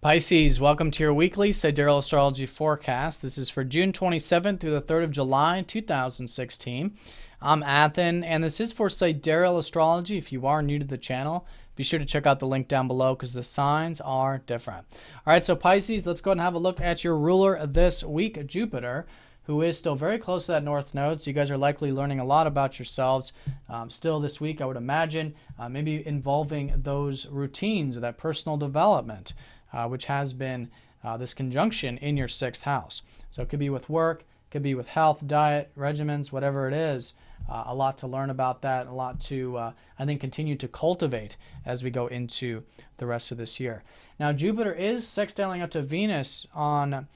Pisces, welcome to your weekly Sidereal Astrology forecast. This is for June 27th through the 3rd of July, 2016. I'm Athen, and this is for Sidereal Astrology. If you are new to the channel, be sure to check out the link down below because the signs are different. All right, so Pisces, let's go ahead and have a look at your ruler this week, Jupiter, who is still very close to that north node. So you guys are likely learning a lot about yourselves still this week, I would imagine, maybe involving those routines or that personal development. Which has been this conjunction in your 6th house. So it could be with work, could be with health, diet, regimens, whatever it is. A lot to learn about that, a lot to, I think, continue to cultivate as we go into the rest of this year. Now, Jupiter is sextiling up to Venus on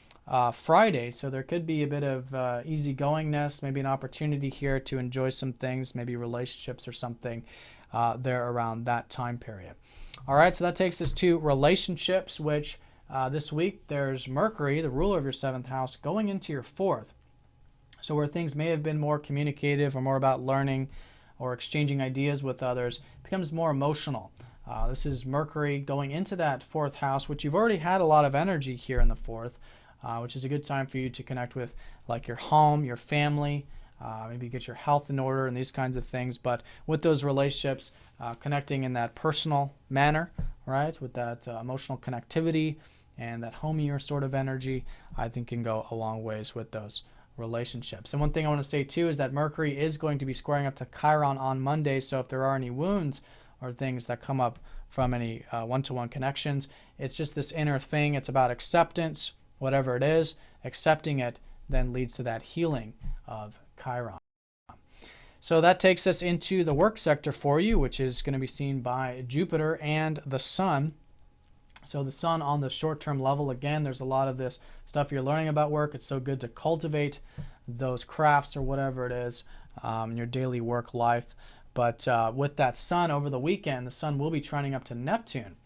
Friday, so there could be a bit of easygoingness, maybe an opportunity here to enjoy some things, maybe relationships or something there around that time period. All right, so that takes us to relationships, which this week there's Mercury, the ruler of your 7th house, going into your 4th. So where things may have been more communicative or more about learning or exchanging ideas with others, becomes more emotional. This is Mercury going into that 4th house, which you've already had a lot of energy here in the 4th, which is a good time for you to connect with like your home, your family, maybe get your health in order and these kinds of things. But with those relationships, connecting in that personal manner, right, with that emotional connectivity and that homier sort of energy, I think can go a long ways with those relationships. And one thing I want to say too is that Mercury is going to be squaring up to Chiron on Monday. So if there are any wounds or things that come up from any one-to-one connections, it's just this inner thing. It's about acceptance, whatever it is. Accepting it then leads to that healing of Chiron. So that takes us into the work sector for you, which is going to be seen by Jupiter and the Sun. So the Sun on the short-term level, again, there's a lot of this stuff you're learning about work. It's so good to cultivate those crafts or whatever it is in your daily work life. But with that Sun over the weekend, the Sun will be trining up to Neptune.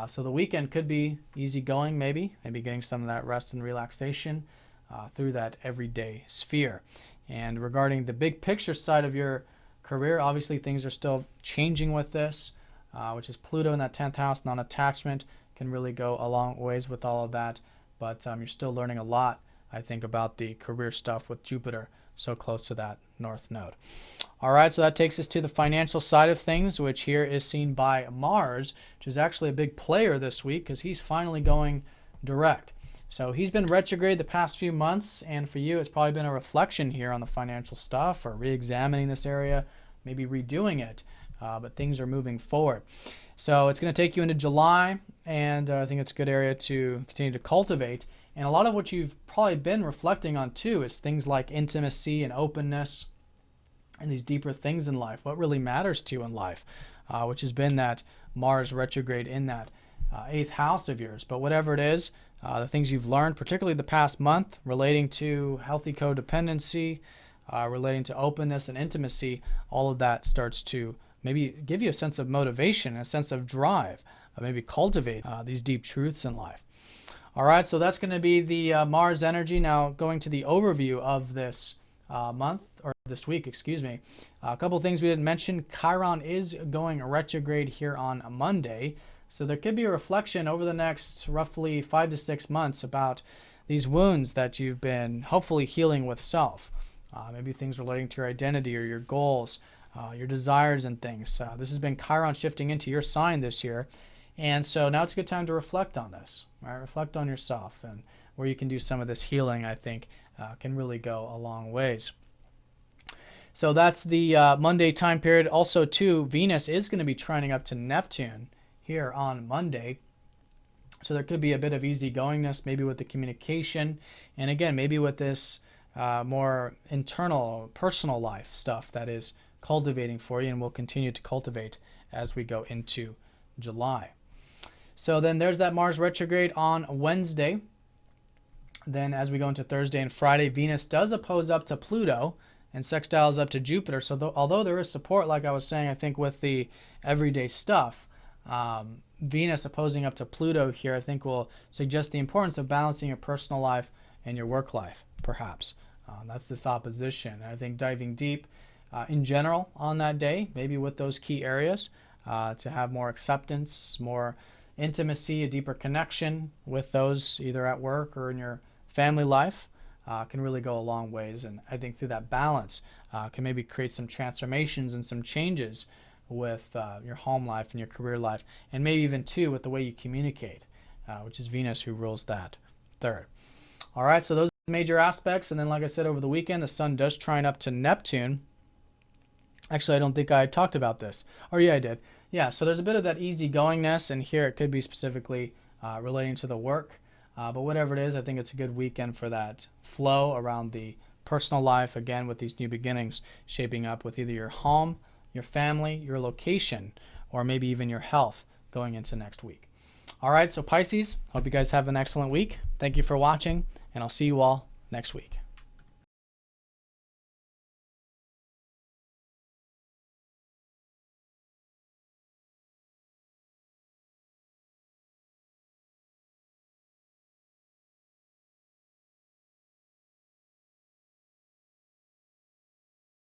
So the weekend could be easygoing, maybe getting some of that rest and relaxation through that everyday sphere. And regarding the big picture side of your career, obviously things are still changing with this, which is Pluto in that 10th house. Non-attachment can really go a long ways with all of that. But you're still learning a lot, I think, about the career stuff with Jupiter so close to that north node. All right, so that takes us to the financial side of things, which here is seen by Mars, which is actually a big player this week because he's finally going direct. So he's been retrograde the past few months, and for you, it's probably been a reflection here on the financial stuff or re-examining this area, maybe redoing it, but things are moving forward. So it's going to take you into July, and I think it's a good area to continue to cultivate. And a lot of what you've probably been reflecting on too is things like intimacy and openness and these deeper things in life, what really matters to you in life, which has been that Mars retrograde in that 8th house of yours. But whatever it is, the things you've learned, particularly the past month, relating to healthy codependency, relating to openness and intimacy, all of that starts to maybe give you a sense of motivation, a sense of drive, maybe cultivate these deep truths in life. All right, so that's going to be the Mars energy. Now going to the overview of this month, or this week, excuse me. A couple things we didn't mention. Chiron is going retrograde here on Monday. So there could be a reflection over the next roughly 5 to 6 months about these wounds that you've been hopefully healing with self. Maybe things relating to your identity or your goals, your desires and things. This has been Chiron shifting into your sign this year. And so now it's a good time to reflect on this, right? Reflect on yourself, and where you can do some of this healing, I think, can really go a long ways. So that's the Monday time period. Also, too, Venus is going to be trining up to Neptune here on Monday. So there could be a bit of easygoingness, maybe with the communication, and again, maybe with this more internal, personal life stuff that is cultivating for you and will continue to cultivate as we go into July. So then there's that Mars retrograde on Wednesday. Then as we go into Thursday and Friday, Venus does oppose up to Pluto and sextiles up to Jupiter. So although there is support, like I was saying, I think with the everyday stuff, Venus opposing up to Pluto here, I think will suggest the importance of balancing your personal life and your work life, perhaps. That's this opposition. I think diving deep in general on that day, maybe with those key areas, to have more acceptance, more intimacy, a deeper connection with those either at work or in your family life can really go a long ways. And I think through that balance can maybe create some transformations and some changes with your home life and your career life, and maybe even too with the way you communicate, which is Venus who rules that third. All right, so those are the major aspects. And then, like I said, over the weekend, the sun does trine up to Neptune. Actually, I don't think I talked about this. Oh, yeah, I did. Yeah, so there's a bit of that easygoingness, and here it could be specifically relating to the work. But whatever it is, I think it's a good weekend for that flow around the personal life, again, with these new beginnings shaping up with either your home, your family, your location, or maybe even your health going into next week. All right, so Pisces, hope you guys have an excellent week. Thank you for watching, and I'll see you all next week.